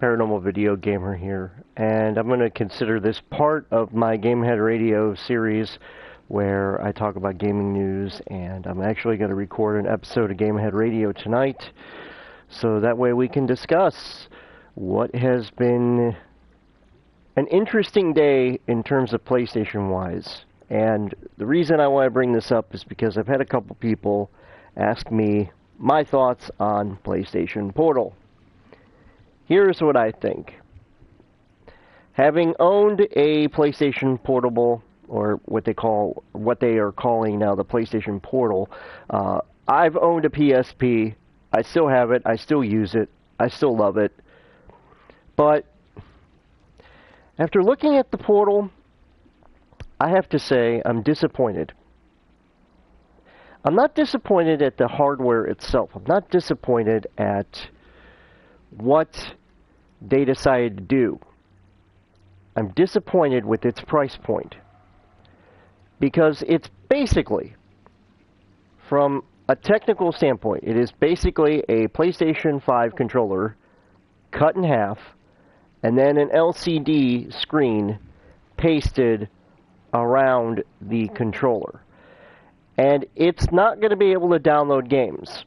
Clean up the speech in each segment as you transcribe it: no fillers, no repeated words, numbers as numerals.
Paranormal Video Gamer here, and I'm going to consider this part of my Gamehead Radio series where I talk about gaming news, and I'm actually going to record an episode of Gamehead Radio tonight, so that way we can discuss what has been an interesting day in terms of PlayStation-wise. And the reason I want to bring this up is because I've had a couple people ask me my thoughts on PlayStation Portal. Here's what I think. Having owned a PlayStation Portable, or what they are calling now the PlayStation Portal, I've owned a PSP. I still have it. I still use it. I still love it. But after looking at the Portal, I have to say I'm disappointed. I'm not disappointed at the hardware itself. I'm not disappointed at what they decided to do. I'm disappointed with its price point. Because it's basically, from a technical standpoint, it is basically a PlayStation 5 controller cut in half, and then an LCD screen pasted around the controller. And it's not going to be able to download games.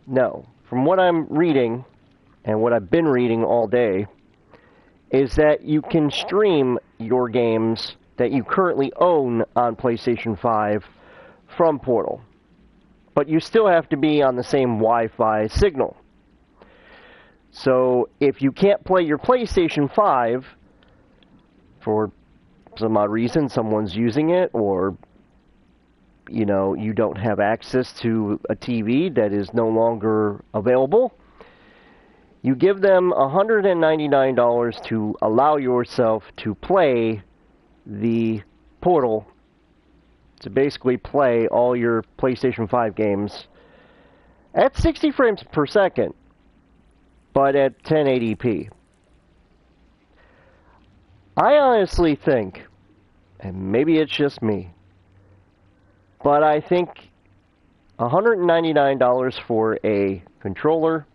No. From what I'm reading, and what I've been reading all day, is that you can stream your games that you currently own on PlayStation 5 from Portal. But you still have to be on the same Wi-Fi signal. So if you can't play your PlayStation 5 for some odd reason, someone's using it, or you don't have access to a TV that is no longer available, you give them $199 to allow yourself to play the Portal, to basically play all your PlayStation 5 games at 60 frames per second, but at 1080p. I honestly think, and maybe it's just me, but I think $199 for a controller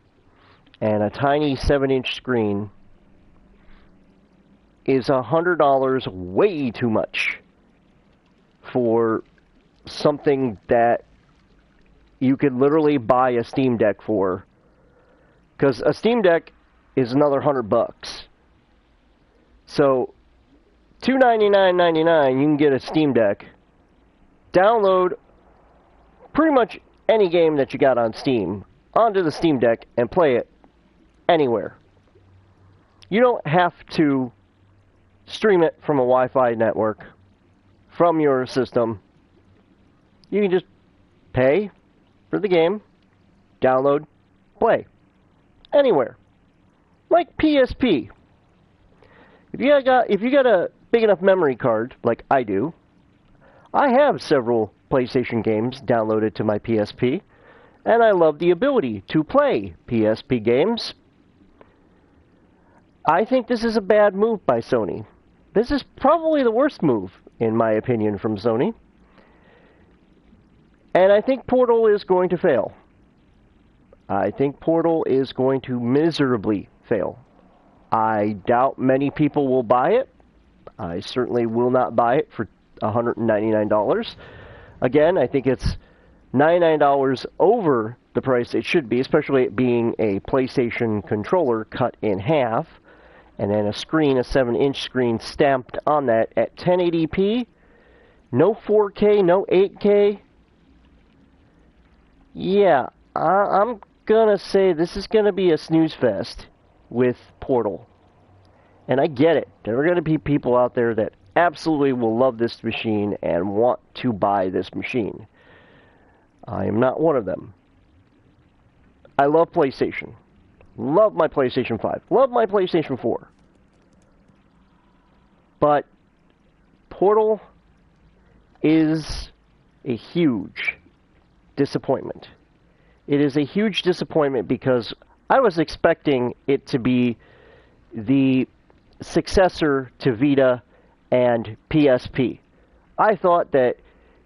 and a tiny 7-inch screen is $100 way too much for something that you could literally buy a Steam Deck for. Because a Steam Deck is another $100. So $299.99, you can get a Steam Deck, download pretty much any game that you got on Steam onto the Steam Deck and play it anywhere. You don't have to stream it from a Wi-Fi network from your system. You can just pay for the game, download, play anywhere. Like PSP. If you got a big enough memory card, like I do, I have several PlayStation games downloaded to my PSP, and I love the ability to play PSP games. I think this is a bad move by Sony. This is probably the worst move, in my opinion, from Sony. And I think Portal is going to fail. I think Portal is going to miserably fail. I doubt many people will buy it. I certainly will not buy it for $199. Again, I think it's $99 over the price it should be, especially it being a PlayStation controller cut in half, and then a 7-inch screen stamped on that at 1080p. No 4K, no 8K. Yeah, I'm gonna say this is gonna be a snooze fest with Portal. And I get it. There are gonna be people out there that absolutely will love this machine and want to buy this machine. I am not one of them. I love PlayStation. Love my PlayStation 5. Love my PlayStation 4. But Portal is a huge disappointment. It is a huge disappointment because I was expecting it to be the successor to Vita and PSP. I thought that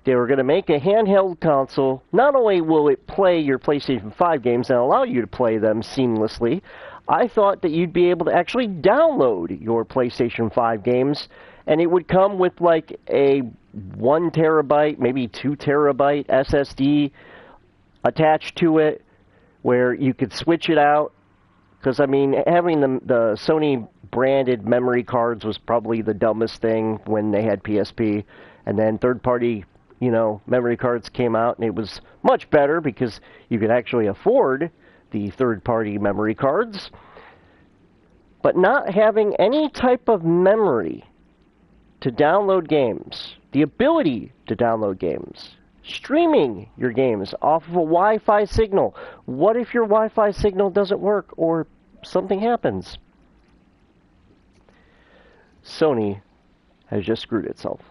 they were going to make a handheld console. Not only will it play your PlayStation 5 games and allow you to play them seamlessly, I thought that you'd be able to actually download your PlayStation 5 games, and it would come with like a 1 terabyte, maybe 2 terabyte SSD attached to it, where you could switch it out. Because, I mean, having the Sony branded memory cards was probably the dumbest thing when they had PSP. And then third-party, memory cards came out, and it was much better because you could actually afford the third-party memory cards. But not having any type of memory to download games, the ability to download games, streaming your games off of a Wi-Fi signal. What if your Wi-Fi signal doesn't work or something happens? Sony has just screwed itself.